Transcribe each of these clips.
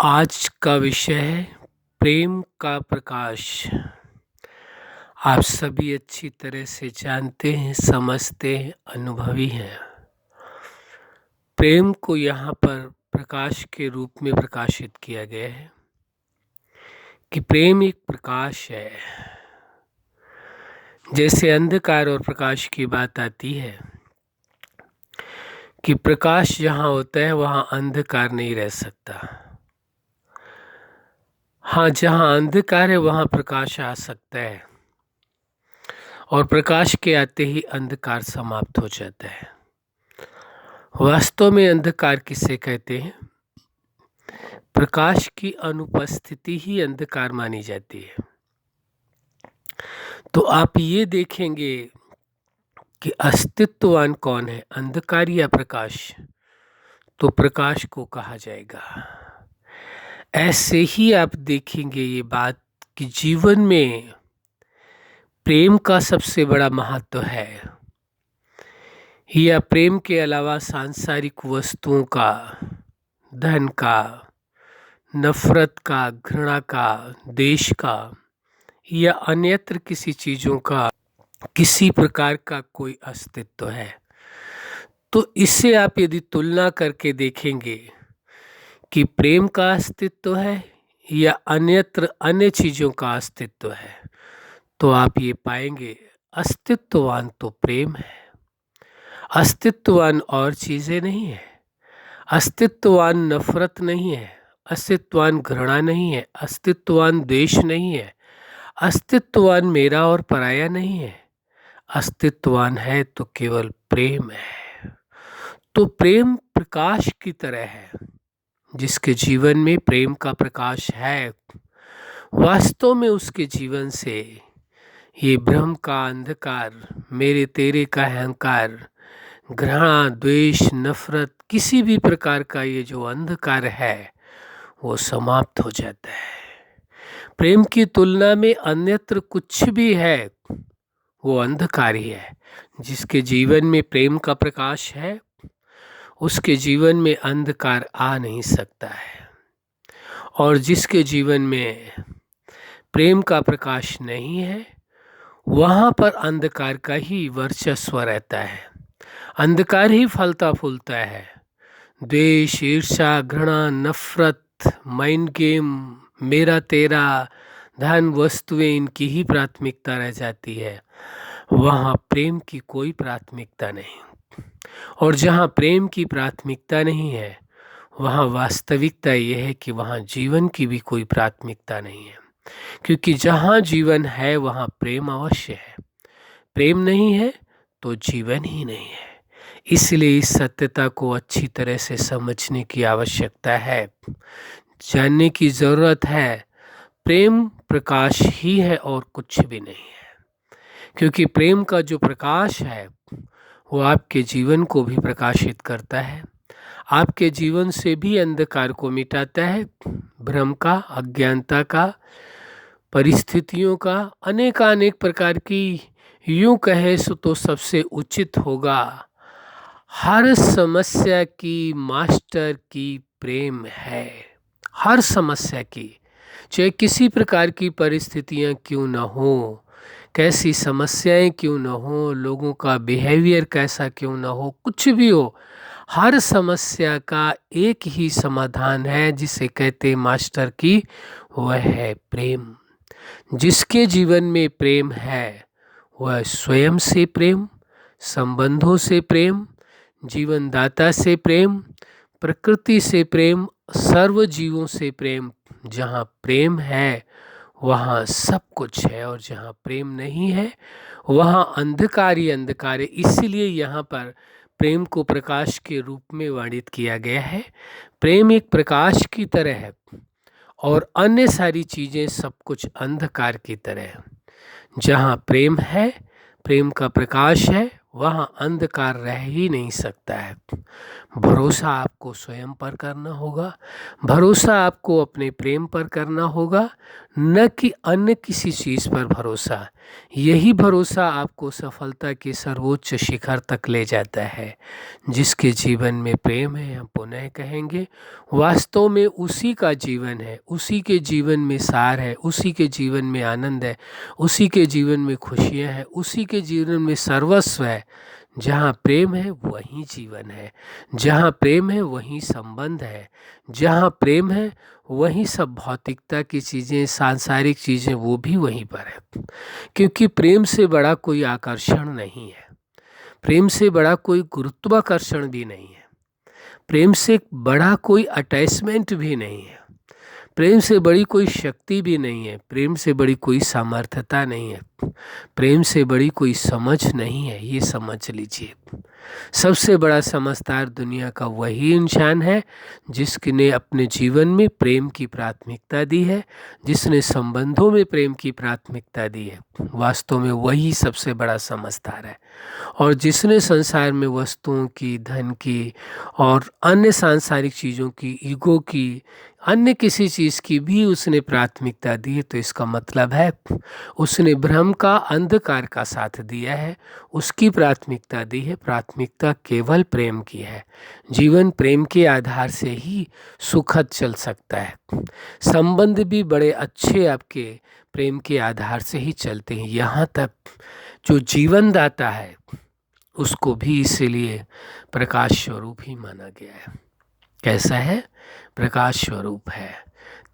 आज का विषय है प्रेम का प्रकाश। आप सभी अच्छी तरह से जानते हैं, समझते हैं, अनुभवी हैं। प्रेम को यहाँ पर प्रकाश के रूप में प्रकाशित किया गया है कि प्रेम एक प्रकाश है। जैसे अंधकार और प्रकाश की बात आती है कि प्रकाश जहाँ होता है वहाँ अंधकार नहीं रह सकता। हाँ, जहाँ अंधकार है वहाँ प्रकाश आ सकता है और प्रकाश के आते ही अंधकार समाप्त हो जाता है। वास्तव में अंधकार किसे कहते हैं? प्रकाश की अनुपस्थिति ही अंधकार मानी जाती है। तो आप ये देखेंगे कि अस्तित्ववान कौन है, अंधकार या प्रकाश? तो प्रकाश को कहा जाएगा। ऐसे ही आप देखेंगे ये बात कि जीवन में प्रेम का सबसे बड़ा महत्व है, या प्रेम के अलावा सांसारिक वस्तुओं का, धन का, नफरत का, घृणा का, देश का या अन्यत्र किसी चीज़ों का किसी प्रकार का कोई अस्तित्व है। तो इससे आप यदि तुलना करके देखेंगे कि प्रेम का अस्तित्व है या अन्यत्र अन्य चीज़ों का अस्तित्व है, तो आप ये पाएंगे अस्तित्ववान तो प्रेम है। अस्तित्ववान और चीज़ें नहीं है। अस्तित्ववान नफरत नहीं है, अस्तित्ववान घृणा नहीं है, अस्तित्ववान द्वेष नहीं है, अस्तित्ववान मेरा और पराया नहीं है। अस्तित्ववान है तो केवल प्रेम है। तो प्रेम प्रकाश की तरह है। जिसके जीवन में प्रेम का प्रकाश है, वास्तव में उसके जीवन से ये भ्रम का अंधकार, मेरे तेरे का अहंकार, घृणा, द्वेष, नफरत, किसी भी प्रकार का ये जो अंधकार है वो समाप्त हो जाता है। प्रेम की तुलना में अन्यत्र कुछ भी है वो अंधकार ही है। जिसके जीवन में प्रेम का प्रकाश है उसके जीवन में अंधकार आ नहीं सकता है, और जिसके जीवन में प्रेम का प्रकाश नहीं है वहाँ पर अंधकार का ही वर्चस्व रहता है। अंधकार ही फलता फूलता है। द्वेष, ईर्ष्या, घृणा, नफरत, माइंड गेम, मेरा तेरा, धन, वस्तुएं, इनकी ही प्राथमिकता रह जाती है। वहाँ प्रेम की कोई प्राथमिकता नहीं। और जहाँ प्रेम की प्राथमिकता नहीं है वहाँ वास्तविकता यह है कि वहाँ जीवन की भी कोई प्राथमिकता नहीं है। क्योंकि जहाँ जीवन है वहाँ प्रेम अवश्य है। प्रेम नहीं है तो जीवन ही नहीं है। इसलिए इस सत्यता को अच्छी तरह से समझने की आवश्यकता है, जानने की ज़रूरत है। प्रेम प्रकाश ही है और कुछ भी नहीं है। क्योंकि प्रेम का जो प्रकाश है वो आपके जीवन को भी प्रकाशित करता है, आपके जीवन से भी अंधकार को मिटाता है, भ्रम का, अज्ञानता का, परिस्थितियों का, अनेकानेक प्रकार की, यूँ कहे तो सबसे उचित होगा हर समस्या की मास्टर की प्रेम है। हर समस्या की, चाहे किसी प्रकार की परिस्थितियाँ क्यों न हो, कैसी समस्याएं क्यों न हो, लोगों का बिहेवियर कैसा क्यों न हो, कुछ भी हो, हर समस्या का एक ही समाधान है जिसे कहते मास्टर की, वह है प्रेम। जिसके जीवन में प्रेम है वह स्वयं से प्रेम, संबंधों से प्रेम, जीवनदाता से प्रेम, प्रकृति से प्रेम, सर्व जीवों से प्रेम। जहाँ प्रेम है वहाँ सब कुछ है, और जहाँ प्रेम नहीं है वहाँ अंधकार ही अंधकार है। इसीलिए यहाँ पर प्रेम को प्रकाश के रूप में वर्णित किया गया है। प्रेम एक प्रकाश की तरह है और अन्य सारी चीज़ें सब कुछ अंधकार की तरह है। जहाँ प्रेम है, प्रेम का प्रकाश है, वहाँ अंधकार रह ही नहीं सकता है। भरोसा आपको स्वयं पर करना होगा, भरोसा आपको अपने प्रेम पर करना होगा, न कि अन्य किसी चीज़ पर भरोसा। यही भरोसा आपको सफलता के सर्वोच्च शिखर तक ले जाता है। जिसके जीवन में प्रेम है, हम पुनः कहेंगे, वास्तव में उसी का जीवन है, उसी के जीवन में सार है, उसी के जीवन में आनंद है, उसी के जीवन में खुशियाँ हैं, उसी के जीवन में सर्वस्व है। जहाँ प्रेम है वहीं जीवन है, जहाँ प्रेम है वहीं संबंध है, जहाँ प्रेम है वहीं सब भौतिकता की चीज़ें, सांसारिक चीज़ें, वो भी वहीं पर है। क्योंकि प्रेम से बड़ा कोई आकर्षण नहीं है, प्रेम से बड़ा कोई गुरुत्वाकर्षण भी नहीं है, प्रेम से बड़ा कोई अटैचमेंट भी नहीं है, प्रेम से बड़ी कोई शक्ति भी नहीं है, प्रेम से बड़ी कोई सामर्थ्यता नहीं है, प्रेम से बड़ी कोई समझ नहीं है। ये समझ लीजिए, सबसे बड़ा समझदार दुनिया का वही इंसान है जिसने अपने जीवन में प्रेम की प्राथमिकता दी है, जिसने संबंधों में प्रेम की प्राथमिकता दी है। वास्तव में वही सबसे बड़ा समझदार है। और जिसने संसार में वस्तुओं की, धन की और अन्य सांसारिक चीज़ों की, ईगो की, अन्य किसी चीज़ की भी उसने प्राथमिकता दी है, तो इसका मतलब है उसने भ्रम का, अंधकार का साथ दिया है, उसकी प्राथमिकता दी है। प्राथमिकता केवल प्रेम की है। जीवन प्रेम के आधार से ही सुखद चल सकता है। संबंध भी बड़े अच्छे आपके प्रेम के आधार से ही चलते हैं। यहाँ तक जो जीवन दाता है उसको भी इसीलिए प्रकाश स्वरूप ही माना गया है। कैसा है? प्रकाश स्वरूप है।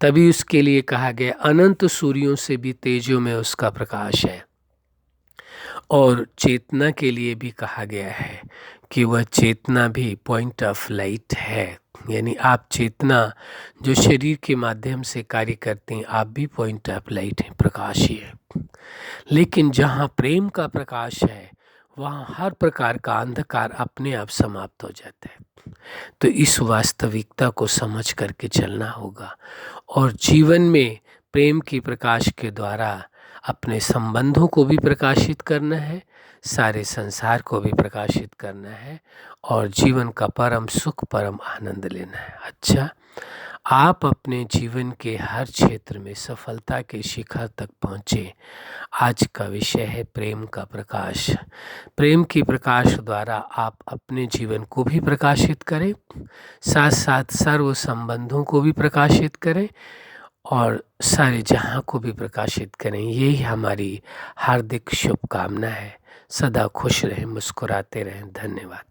तभी उसके लिए कहा गया अनंत सूर्यों से भी तेजों में उसका प्रकाश है। और चेतना के लिए भी कहा गया है कि वह चेतना भी पॉइंट ऑफ लाइट है। यानी आप चेतना जो शरीर के माध्यम से कार्य करते हैं, आप भी पॉइंट ऑफ लाइट हैं, प्रकाश ही है। लेकिन जहाँ प्रेम का प्रकाश है वहाँ हर प्रकार का अंधकार अपने आप समाप्त हो जाता है। तो इस वास्तविकता को समझ करके चलना होगा और जीवन में प्रेम की प्रकाश के द्वारा अपने संबंधों को भी प्रकाशित करना है, सारे संसार को भी प्रकाशित करना है और जीवन का परम सुख, परम आनंद लेना है। अच्छा, आप अपने जीवन के हर क्षेत्र में सफलता के शिखर तक पहुँचे। आज का विषय है प्रेम का प्रकाश। प्रेम की प्रकाश द्वारा आप अपने जीवन को भी प्रकाशित करें, साथ साथ सर्व संबंधों को भी प्रकाशित करें और सारे जहां को भी प्रकाशित करें। यही हमारी हार्दिक शुभकामना है। सदा खुश रहें, मुस्कुराते रहें। धन्यवाद।